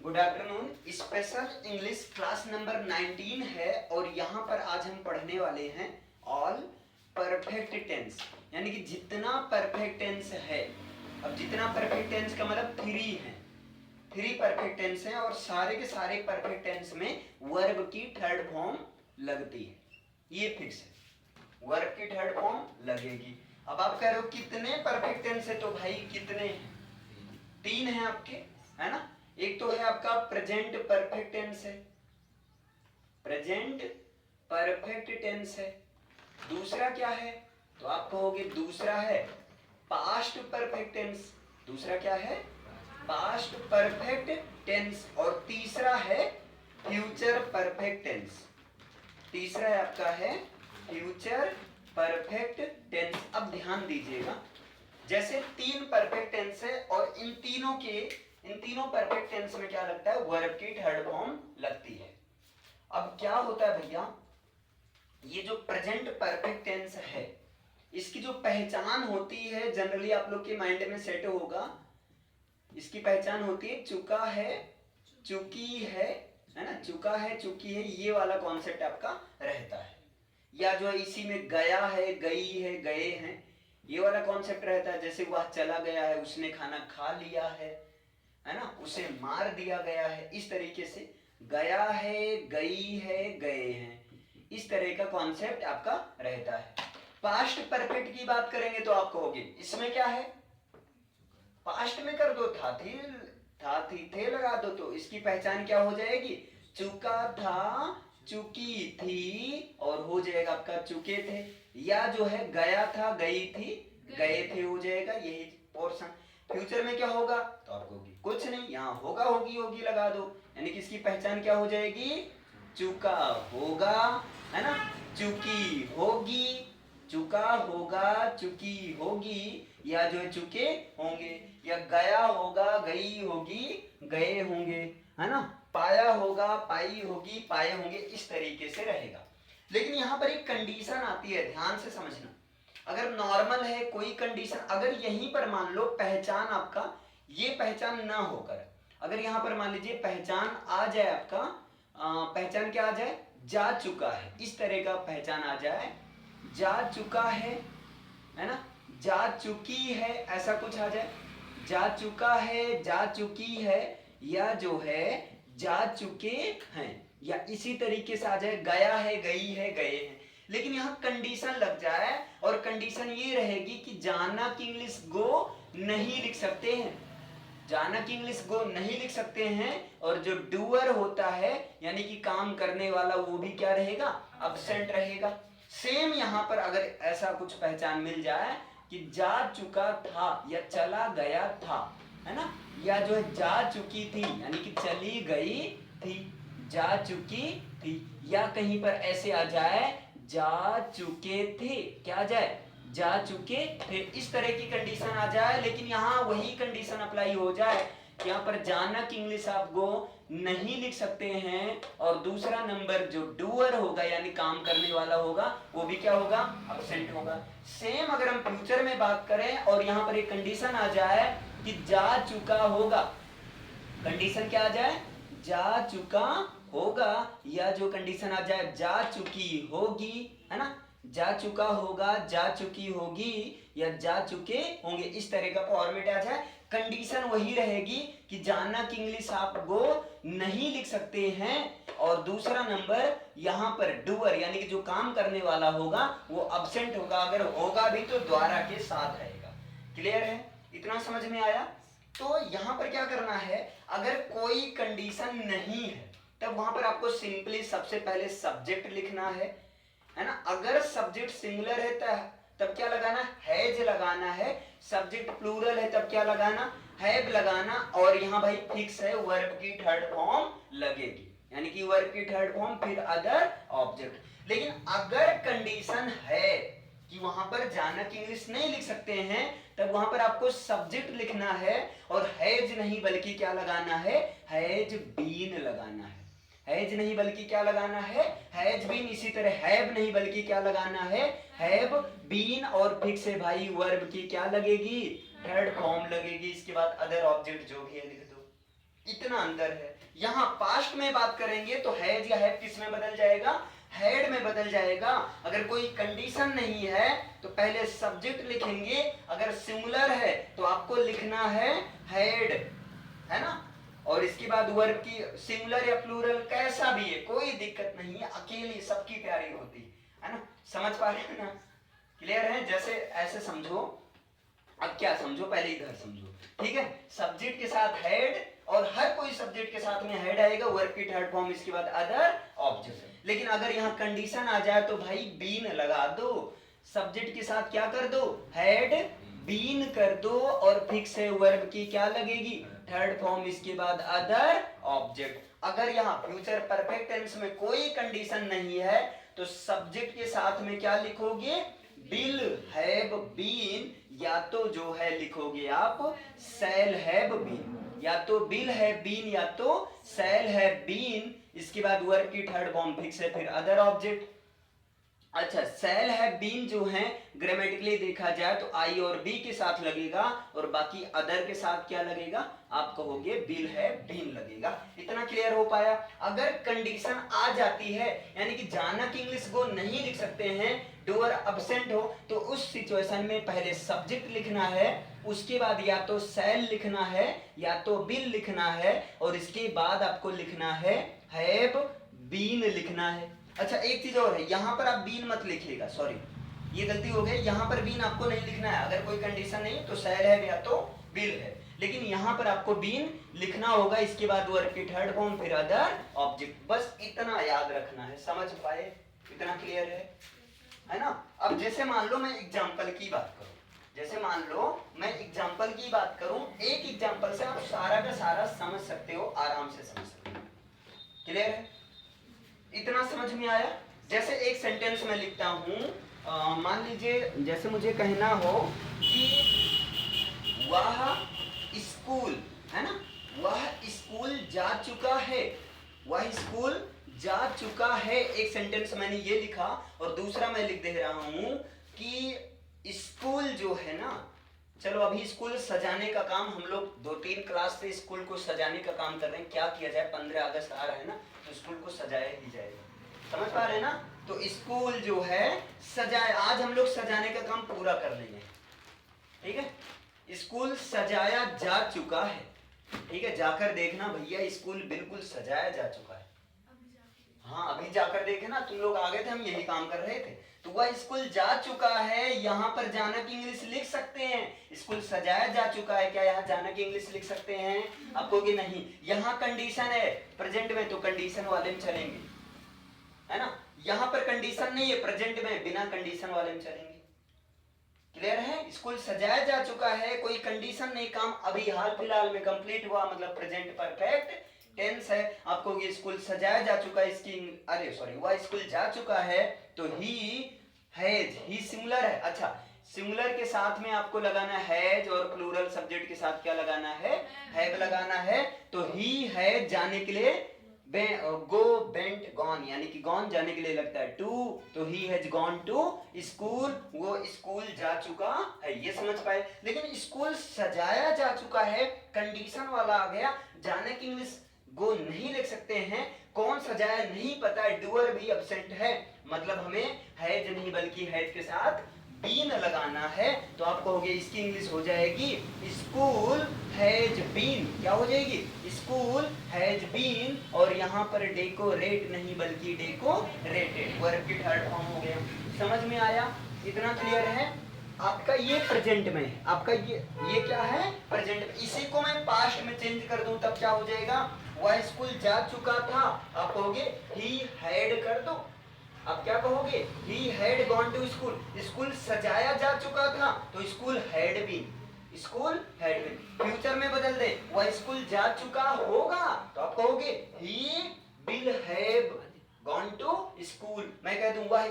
Good afternoon. Special English class number 19 है और यहाँ पर आज हम पढ़ने वाले हैं ऑल परफेक्ट टेंस, यानी कि जितना परफेक्ट टेंस है। अब जितना परफेक्ट टेंस का मतलब 3 है, 3 परफेक्ट टेंस हैं और सारे के सारे परफेक्ट टेंस में वर्ब की थर्ड फॉर्म लगती है, ये फिक्स है, वर्ब की थर्ड फॉर्म लगेगी। अब आप कह रहे हो कितने परफेक्ट टेंस है, तो भाई कितने हैं? 3 हैं आपके, है ना। एक तो है आपका प्रेजेंट परफेक्ट टेंस है, प्रेजेंट परफेक्ट टेंस है। दूसरा क्या है, तो आप कहोगे दूसरा है पास्ट परफेक्ट टेंस। दूसरा क्या है? Past perfect tense. और तीसरा है फ्यूचर परफेक्ट टेंस। तीसरा है आपका है फ्यूचर परफेक्ट टेंस। अब ध्यान दीजिएगा, जैसे 3 परफेक्ट टेंस है और इन तीनों परफेक्ट टेंस में क्या लगता है? वर्ब की थर्ड फॉर्म लगती है। अब क्या होता है भैया, ये जो प्रेजेंट परफेक्ट टेंस है इसकी जो पहचान होती है, जनरली आप लोग के माइंड में सेट होगा, इसकी पहचान होती है चुका है, चुकी है ना। चुका है, चुकी है, ये वाला कॉन्सेप्ट आपका रहता है। या जो है इसी में गया है, गई है, गए हैं, ये वाला कॉन्सेप्ट रहता है। जैसे वह चला गया है, उसने खाना खा लिया है ना, उसे मार दिया गया है। इस तरीके से गया है, गई है, गए हैं, इस तरह का कॉन्सेप्ट आपका रहता है। पास्ट परफेक्ट की बात करेंगे तो आप कहोगे इसमें क्या है? पास्ट में कर दो, था थी थे लगा दो, तो इसकी पहचान क्या हो जाएगी? चुका था, चुकी थी, और हो जाएगा आपका चुके थे। या जो है गया था, गई थी, गए थे, हो जाएगा यही पोर्शन। फ्यूचर में क्या होगा, तो आप कहोगे कुछ नहीं, यहाँ होगा, होगी, होगी लगा दो, यानी कि इसकी पहचान क्या हो जाएगी? चुका होगा, है ना, चुकी होगी, चुका होगा, चुकी होगी, या जो है चुके होंगे, या गया होगा, गई होगी, गए होंगे, है ना, पाया होगा, पाई होगी, पाए होंगे, इस तरीके से रहेगा। लेकिन यहाँ पर एक कंडीशन आती है, ध्यान से समझना। अगर नॉर्मल है कोई कंडीशन, अगर यहीं पर मान लो पहचान आपका ये पहचान ना होकर, अगर यहाँ पर मान लीजिए पहचान आ जाए आपका, पहचान क्या आ जाए? जा चुका है, इस तरह का पहचान आ जाए, जा चुका है ना, जा चुकी है, ऐसा कुछ आ जाए, जा चुका है, जा चुकी है, या जो है जा चुके हैं, या इसी तरीके से आ जाए गया है, गई है, गए हैं। लेकिन यहाँ कंडीशन लग जाए, और कंडीशन ये रहेगी कि जाना की इंग्लिश गो नहीं लिख सकते हैं, जाना की इंग्लिश गो नहीं लिख सकते हैं, और जो डूअर होता है यानी कि काम करने वाला, वो भी क्या रहेगा? अब्सेंट रहेगा। सेम यहाँ पर अगर ऐसा कुछ पहचान मिल जाए कि जा चुका था या चला गया था, है ना, या जो है जा चुकी थी यानी कि चली गई थी, जा चुकी थी, या कहीं पर ऐसे आ जाए जा चुके थे, क्या आ जाए? जा चुके थे, इस तरह की कंडीशन आ जाए। लेकिन यहाँ वही कंडीशन अप्लाई हो जाए, यहाँ पर जाना की इंग्लिश आप गो नहीं लिख सकते हैं, और दूसरा नंबर जो डूअर होगा यानी काम करने वाला होगा, वो भी क्या होगा? अब्सेंट होगा। सेम अगर हम फ्यूचर में बात करें और यहाँ पर एक कंडीशन आ जाए कि जा चुका होगा, कंडीशन क्या आ जाए? जा चुका होगा, या जो कंडीशन आ जाए जा चुकी होगी, है ना, जा चुका होगा, जा चुकी होगी, या जा चुके होंगे, इस तरह का फॉर्मेट आ जाए। कंडीशन वही रहेगी कि जाना की इंग्लिश आप गो नहीं लिख सकते हैं, और दूसरा नंबर यहाँ पर डूअर यानी कि जो काम करने वाला होगा वो अब्सेंट होगा, अगर होगा भी तो द्वारा के साथ रहेगा। क्लियर है? इतना समझ में आया? तो यहाँ पर क्या करना है, अगर कोई कंडीशन नहीं है तब वहां पर आपको सिंपली सबसे पहले सब्जेक्ट लिखना है ना। अगर सब्जेक्ट सिंगुलर है तब क्या लगाना? हैज लगाना है। सब्जेक्ट प्लूरल है तब क्या लगाना? हैव लगाना। और यहाँ भाई फिक्स है, वर्ब की थर्ड फॉर्म लगेगी, यानी कि वर्ब की थर्ड फॉर्म फिर अदर ऑब्जेक्ट। लेकिन अगर कंडीशन है कि वहां पर जाना की इंग्लिश नहीं लिख सकते हैं, तब वहां पर आपको सब्जेक्ट लिखना है, और हैज नहीं बल्कि क्या लगाना है? हैज बीन लगाना है। हैज नहीं बल्कि क्या लगाना है? Has been. इसी तरह हैव नहीं बल्कि क्या लगाना है? Have been. और फिक्स है भाई, वर्ब की क्या लगेगी? थर्ड फॉर्म लगेगी। इसके बाद अदर ऑब्जेक्ट जो भी है लिख दो। इतना अंदर है। यहाँ पास्ट में बात करेंगे तो हैज या हैव किस में बदल जाएगा, हैड में बदल जाएगा। अगर कोई कंडीशन नहीं है तो पहले सब्जेक्ट लिखेंगे, अगर सिंगुलर है तो आपको लिखना है हैड, है ना, और इसके बाद वर्ब की सिंगुलर या प्लूरल कैसा भी है कोई दिक्कत नहीं है, अकेली सबकी प्यारी होती है ना। समझ पा रहे हैं ना, क्लियर है? जैसे ऐसे समझो, अब क्या समझो, पहले इधर समझो, ठीक है। सब्जेक्ट के साथ हेड, और हर कोई सब्जेक्ट के साथ में हेड आएगा, वर्ब की थर्ड फॉर्म, इसके बाद अदर ऑब्जेक्ट। लेकिन अगर यहाँ कंडीशन आ जाए तो भाई बीन लगा दो, सब्जेक्ट के साथ क्या कर दो, हेड बीन कर दो, और फिक्स है वर्ब की क्या लगेगी, थर्ड फॉर्म, इसके बाद अदर ऑब्जेक्ट। अगर यहाँ फ्यूचर परफेक्ट टेंस में कोई कंडीशन नहीं है तो सब्जेक्ट के साथ में क्या लिखोगे, विल हैव बीन, या तो जो है लिखोगे आप शैल हैव बीन, या तो विल हैव बीन या तो शैल हैव बीन, इसके बाद वर्ब की थर्ड फॉर्म फिक्स है, फिर अदर ऑब्जेक्ट। अच्छा, शैल हैव बीन जो है ग्रामेटिकली देखा जाए तो आई और बी के साथ लगेगा, और बाकी अदर के साथ क्या लगेगा, आप कहोगे विल हैव बीन लगेगा। इतना क्लियर हो पाया? अगर कंडीशन आ जाती है, यानी कि जानक इंग्लिश गो नहीं लिख सकते हैं, डूअर अब्सेंट हो, तो उस सिचुएशन में पहले सब्जेक्ट लिखना है, उसके बाद या तो शैल लिखना है या तो विल लिखना है, और इसके बाद आपको लिखना है हैव बीन लिखना है। अच्छा, एक चीज और है, यहाँ पर आप बीन मत लिखिएगा, सॉरी ये गलती हो गई, यहाँ पर बीन आपको नहीं लिखना है। अगर कोई कंडीशन नहीं तो शैल है या तो विल है, लेकिन यहाँ पर आपको बीन लिखना होगा, इसके बाद वर्ब की थर्ड फॉर्म, फिर अदर ऑब्जेक्ट। बस इतना याद रखना है, समझ पाए? इतना क्लियर है ना? अब जैसे मान लो मैं एग्जाम्पल की बात करूं, जैसे मान लो मैं एग्जाम्पल की बात करूं, एक एग्जाम्पल से आप सारा का सारा समझ सकते हो, आराम से समझ सकते हो। क्लियर है? इतना समझ में आया? जैसे एक सेंटेंस में लिखता हूं, मान लीजिए जैसे मुझे कहना हो कि वह स्कूल, है ना, वह स्कूल जा चुका है, वह स्कूल जा चुका है। एक सेंटेंस मैंने ये लिखा, और दूसरा मैं लिख दे रहा हूं कि स्कूल जो है ना, चलो अभी स्कूल सजाने का काम हम लोग 2-3 क्लास से स्कूल को सजाने का काम कर रहे हैं। क्या किया जाए, 15 अगस्त आ रहा है ना, तो स्कूल को सजाया ही जाएगा। समझ पा रहे हैं ना? तो स्कूल जो है सजाए, आज हम लोग सजाने का काम पूरा कर लेंगे, ठीक है। स्कूल सजाया जा चुका है, ठीक है, जाकर देखना भैया स्कूल बिल्कुल सजाया जा चुका है। हाँ, अभी जाकर देखे ना, तुम लोग आ गए थे, हम यही काम कर रहे थे। तो वह स्कूल जा चुका है, यहाँ पर जानक इंग्लिश लिख सकते हैं, स्कूल सजाया जा चुका है, क्या यहाँ जानक इंग्लिश लिख सकते हैं? आपको कि नहीं, यहाँ कंडीशन है प्रेजेंट में तो कंडीशन वाले में चलेंगे, है ना। यहाँ पर कंडीशन नहीं है प्रेजेंट में, बिना कंडीशन वाले में चलेंगे। क्लियर है? स्कूल सजाया जा चुका है, कोई कंडीशन नहीं, काम अभी हाल फिलहाल में कंप्लीट हुआ, मतलब प्रेजेंट परफेक्ट टेंस है। आपको ये स्कूल सजाया जा चुका है, इसकी अरे सॉरी, वह स्कूल जा चुका है, तो ही हैज, ही सिंगुलर है। अच्छा, सिंगुलर के साथ में आपको लगाना हैज, और प्लूरल सब्जेक्ट के साथ क्या लगाना है, हैव लगाना है। तो ही हैज जाने के लिए गो, बेंट, गॉन, यानी कि गॉन जाने के लिए लगता है टू, तो he has gone to school, वो स्कूल जा चुका है। ये समझ पाए? लेकिन स्कूल सजाया जा चुका है, कंडीशन वाला आ गया, जानक इंग्लिश गो नहीं लिख सकते हैं, कौन सजाया नहीं पता है, डूअर भी एब्सेंट है, मतलब हमें हैज नहीं बल्कि हैज के साथ बीन लगाना है। तो आप कहोगे इसकी इंग्लिश हो जाएगी स्कूल हैज बीन, क्या हो जाएगी, स्कूल हैज बीन, और यहाँ पर डेकोरेट नहीं बल्कि डेकोरेटेड, वर्ब की थर्ड फॉर्म हो गया। समझ में आया? इतना क्लियर है? आपका ये प्रेजेंट में है, आपका ये क्या है, प्रेजेंट में। इसी को मैं पास्ट में चेंज कर दूं तब क्या हो जाएगा, वह स्कूल जा चुका था, आप कहोगे ही हैड कर दो, आप क्या कहोगे, he had gone to school, school सजाया जा चुका था, तो school had been, school had been. Future में बदल दे, वह स्कूल जा चुका होगा, तो आप कहोगे he will have gone to school. मैं कह दूं वह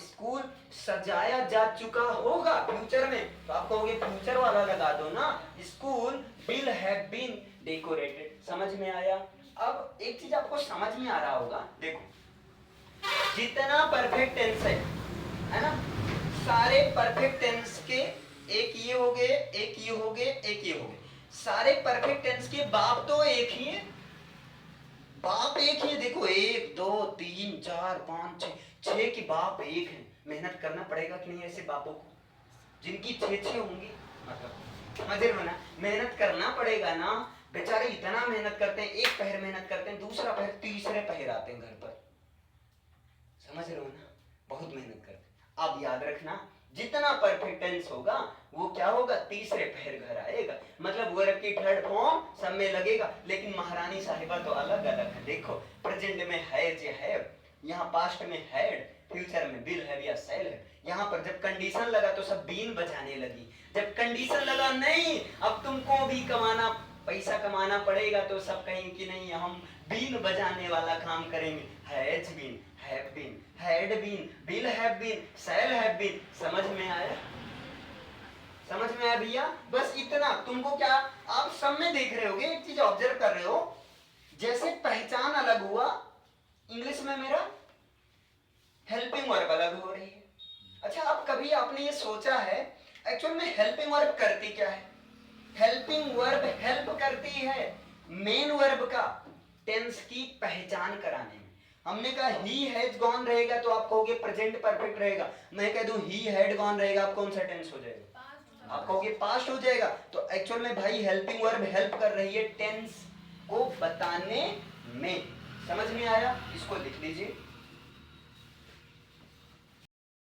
स्कूल सजाया जा चुका होगा फ्यूचर में, तो आप कहोगे फ्यूचर वाला लगा दो ना, school will have been decorated. समझ में आया? अब एक चीज आपको समझ में आ रहा होगा, देखो जितना परफेक्ट टेंस है ना, सारे परफेक्ट टेंस के एक ये हो गए, एक ये हो गए, एक ये हो गए। सारे परफेक्ट टेंस के बाप तो एक ही है, बाप एक ही है। देखो 1 2 3 4 5 6, 6 के बाप एक है। मेहनत करना पड़ेगा कि नहीं ऐसे बापों को, जिनकी 6 होंगी, मतलब समझ रहे हो ना, मेहनत करना पड़ेगा ना। बेचारे इतना मेहनत करते हैं, एक पहर मेहनत करते हैं, दूसरा पहर तीसरे पहर आते हैं घर पर, समझ रहे हो ना, बहुत मेहनत करते हैं। अब याद रखना जितना परफेक्ट टेंस होगा वो क्या होगा, तीसरे पहर घर आएगा, मतलब वर्ब की थर्ड फॉर्म सब में लगेगा। लेकिन महारानी साहिबा तो अलग अलग है। देखो प्रेजेंट में है जे है, यहाँ पास्ट में हैड, फ्यूचर में विल हैव या शैल है। यहाँ पर जब कंडीशन लगा तो सब बीन बजाने लगी, जब कंडीशन लगा नहीं अब तुमको भी कमाना, पैसा कमाना पड़ेगा, तो सब कहेंगे कि नहीं हम बीन बजाने वाला काम करेंगे। Has been, have been, had been, will have been, shall have been. समझ में आया, समझ में आया भैया? बस इतना तुमको, क्या आप सब में देख रहे होगे, एक चीज ऑब्जर्व कर रहे हो, जैसे पहचान अलग हुआ इंग्लिश में मेरा हेल्पिंग वर्ब अलग हो रही है। अच्छा अब कभी आपने ये सोचा है एक्चुअल में हेल्पिंग वर्ब करती क्या है? हेल्पिंग वर्ब हेल्प करती है मेन वर्ब का टेंस की पहचान कराने में। हमने कहा ही हैज गॉन रहेगा तो आप कहोगे प्रेजेंट परफेक्ट रहेगा, मैं कह दूं ही हैड गॉन रहेगा, आप कौन सा टेंस हो जाएगा? आप कहोगे पास्ट हो जाएगा। तो एक्चुअल में भाई हेल्पिंग वर्ब हेल्प कर रही है टेंस को बताने में। समझ में आया? इसको लिख लीजिए।